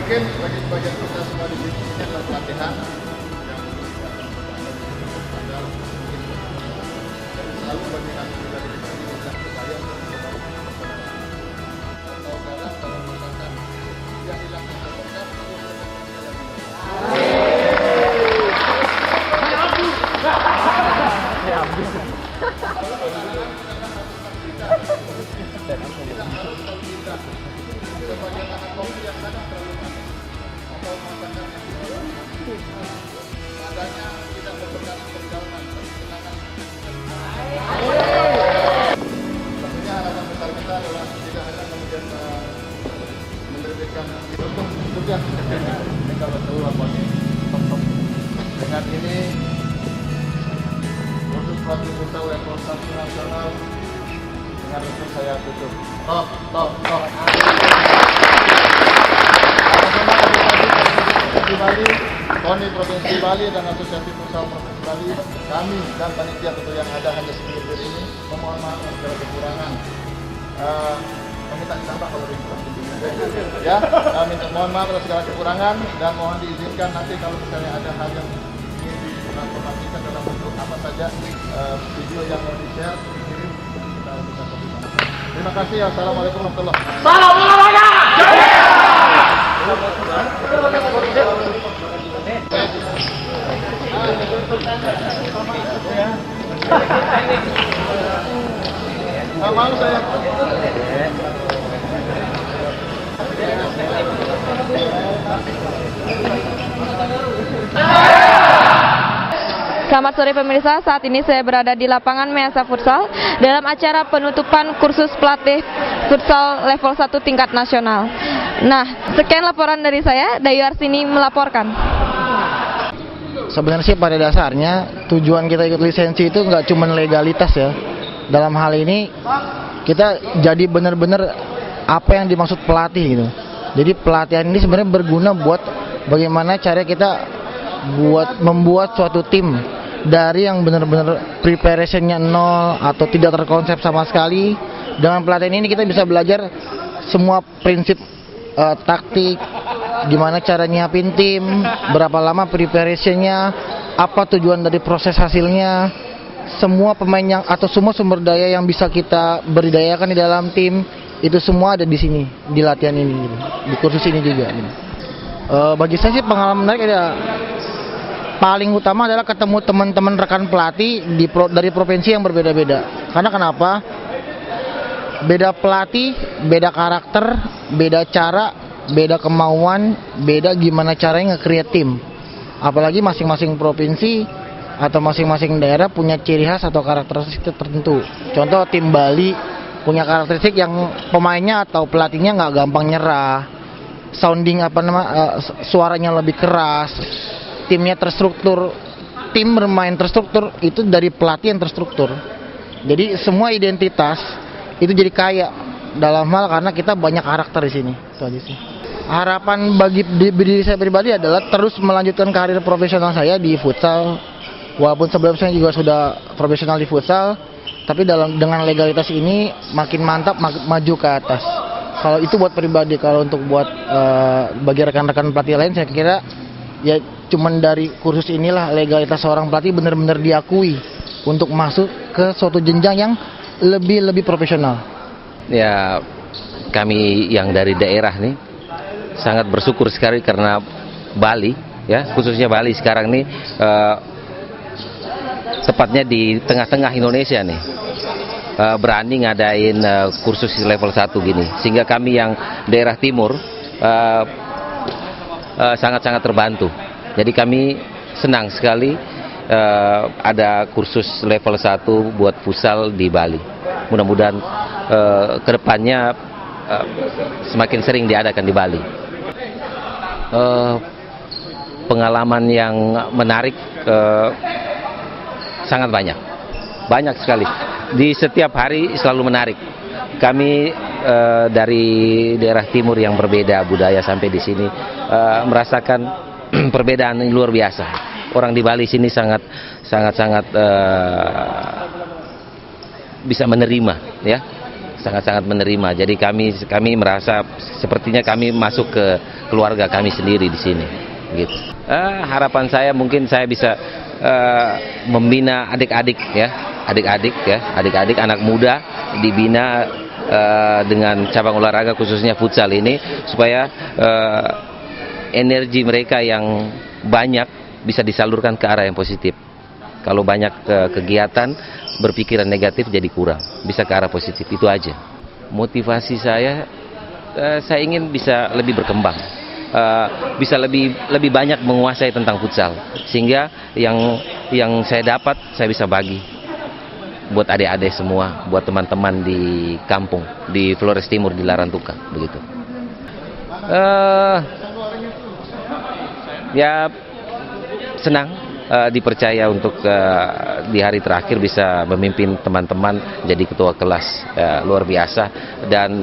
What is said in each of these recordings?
Mungkin bagi sebagian kita semua di sini ini adalah pelatihan yang selalu bagi kami juga di sini kita supaya atau kadang kalau misalkan yang hilangkan alkohol sebagian anak kopi yang kadang terlalu manis atau masakan yang adanya tidak berperjalanan sedangkan tentunya harapan besar kita adalah tidak hanya kemudian menerbitkan sudah kita betul lapornya dengan ini untuk pelatih futsal level 1 nasional dengan resmi saya tutup. Top. Provinsi Bali, KONI Provinsi Bali dan Asosiasi Futsal Provinsi Bali, kami dan panitia tentu yang ada hanya sedikit ini memohon maaf atas segala kekurangan. Meminta ditambah kalau kurang ya, minta mohon maaf atas segala kekurangan dan mohon diizinkan nanti kalau misalnya ada hal yang ingin diinformasikan dalam bentuk apa saja video yang mau di-share dikirim kita bisa kopi sama. Terima kasih. Assalamualaikum warahmatullahi wabarakatuh. Salam olahraga. Malu saya. Selamat sore pemirsa, saat ini saya berada di lapangan Measa Futsal dalam acara penutupan kursus pelatih futsal level 1 tingkat nasional. Nah, sekian laporan dari saya, Dayu Arsini melaporkan. Sebenarnya sih pada dasarnya tujuan kita ikut lisensi itu nggak cuma legalitas ya. Dalam hal ini kita jadi benar-benar apa yang dimaksud pelatih gitu. Jadi pelatihan ini sebenarnya berguna buat bagaimana cara kita membuat suatu tim dari yang benar-benar preparationnya nol atau tidak terkonsep sama sekali. Dengan pelatihan ini kita bisa belajar semua prinsip taktik, gimana cara nyiapin tim, berapa lama preparationnya, apa tujuan dari proses hasilnya, semua pemain yang atau semua sumber daya yang bisa kita berdayakan di dalam tim itu semua ada di sini, di latihan ini, gitu. Di kursus ini juga. Gitu. Bagi saya sih pengalaman menarik ada paling utama adalah ketemu teman-teman rekan pelatih dari provinsi yang berbeda-beda. Karena kenapa? beda pelatih, beda karakter, beda cara, beda kemauan, beda gimana caranya nge-create tim. Apalagi masing-masing provinsi atau masing-masing daerah punya ciri khas atau karakteristik tertentu. Contoh tim Bali punya karakteristik yang pemainnya atau pelatihnya nggak gampang nyerah, sounding suaranya lebih keras, timnya terstruktur, tim bermain terstruktur itu dari pelatih yang terstruktur. Jadi semua identitas itu jadi kaya dalam hal karena kita banyak karakter di sini. Itu aja sih. Harapan bagi diri saya pribadi adalah terus melanjutkan karir profesional saya di futsal. Walaupun sebelumnya saya juga sudah profesional di futsal, tapi dengan legalitas ini makin mantap, maju ke atas. Kalau itu buat pribadi, kalau untuk buat bagi rekan-rekan pelatih lain, saya kira ya cuman dari kursus inilah legalitas seorang pelatih benar-benar diakui untuk masuk ke suatu jenjang yang lebih profesional. Ya, kami yang dari daerah nih sangat bersyukur sekali karena Bali, ya khususnya Bali sekarang nih tepatnya di tengah-tengah Indonesia nih berani ngadain kursus level 1 gini, sehingga kami yang daerah timur sangat-sangat terbantu. Jadi kami senang sekali ada kursus level 1 buat futsal di Bali. Mudah-mudahan kedepannya semakin sering diadakan di Bali. Pengalaman yang menarik sangat banyak sekali. Di setiap hari selalu menarik. Kami dari daerah timur yang berbeda budaya sampai di sini merasakan perbedaan yang luar biasa. Orang di Bali sini sangat bisa menerima, ya, sangat menerima. Jadi kami merasa sepertinya kami masuk ke keluarga kami sendiri di sini. Gitu. Harapan saya mungkin saya bisa membina adik-adik anak muda, dibina dengan cabang olahraga khususnya futsal ini supaya energi mereka yang banyak bisa disalurkan ke arah yang positif. Kalau banyak kegiatan berpikiran negatif jadi kurang, bisa ke arah positif, itu aja. Motivasi saya ingin bisa lebih berkembang, bisa lebih banyak menguasai tentang futsal, sehingga yang saya dapat saya bisa bagi buat adik-adik semua, buat teman-teman di kampung, di Flores Timur, di Larantuka, begitu. Ya senang dipercaya untuk di hari terakhir bisa memimpin teman-teman jadi ketua kelas, luar biasa, dan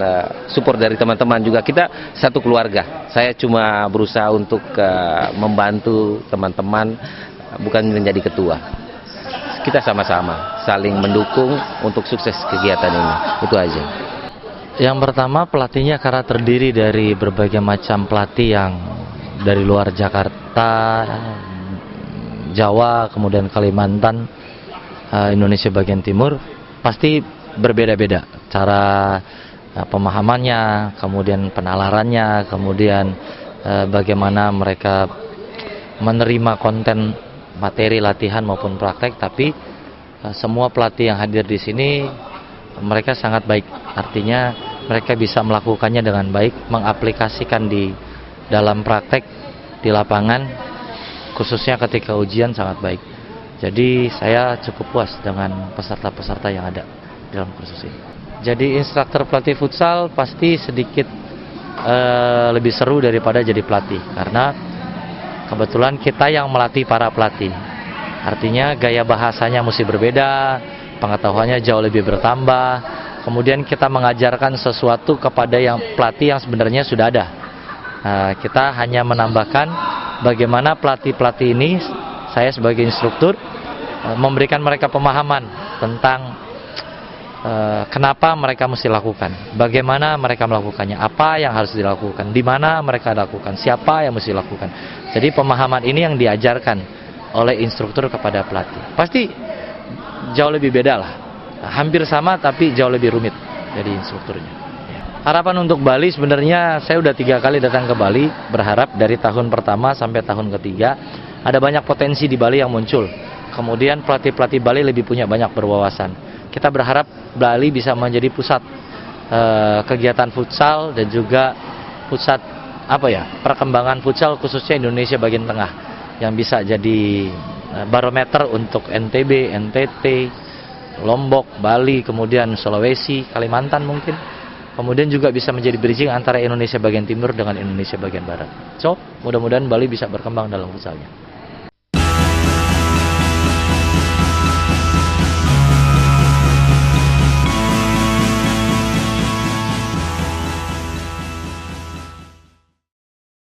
support dari teman-teman juga. Kita satu keluarga. Saya cuma berusaha untuk membantu teman-teman, bukan menjadi ketua. Kita sama-sama saling mendukung untuk sukses kegiatan ini. Itu aja. Yang pertama, pelatihnya karena terdiri dari berbagai macam pelatih yang dari luar Jakarta, Jawa, kemudian Kalimantan, Indonesia bagian timur, pasti berbeda-beda cara pemahamannya, kemudian penalarannya, kemudian bagaimana mereka menerima konten materi latihan maupun praktek. Tapi semua pelatih yang hadir di sini mereka sangat baik, artinya mereka bisa melakukannya dengan baik, mengaplikasikan di dalam praktek di lapangan, khususnya ketika ujian sangat baik. Jadi saya cukup puas dengan peserta-peserta yang ada dalam kursus ini. Jadi instruktur pelatih futsal pasti sedikit lebih seru daripada jadi pelatih, karena kebetulan kita yang melatih para pelatih. Artinya gaya bahasanya mesti berbeda, pengetahuannya jauh lebih bertambah. Kemudian kita mengajarkan sesuatu kepada yang pelatih yang sebenarnya sudah ada. Kita hanya menambahkan bagaimana pelatih-pelatih ini, saya sebagai instruktur, memberikan mereka pemahaman tentang kenapa mereka mesti lakukan, bagaimana mereka melakukannya, apa yang harus dilakukan, di mana mereka lakukan, siapa yang mesti lakukan. Jadi pemahaman ini yang diajarkan oleh instruktur kepada pelatih. Pasti jauh lebih beda lah, hampir sama tapi jauh lebih rumit dari instrukturnya. Harapan untuk Bali, sebenarnya saya udah 3 kali datang ke Bali, berharap dari tahun pertama sampai tahun ketiga ada banyak potensi di Bali yang muncul. Kemudian pelatih-pelatih Bali lebih punya banyak berwawasan. Kita berharap Bali bisa menjadi pusat kegiatan futsal dan juga pusat perkembangan futsal khususnya Indonesia bagian tengah yang bisa jadi barometer untuk NTB, NTT, Lombok, Bali, kemudian Sulawesi, Kalimantan mungkin. Kemudian juga bisa menjadi bridging antara Indonesia bagian timur dengan Indonesia bagian barat. So, mudah-mudahan Bali bisa berkembang dalam futsalnya.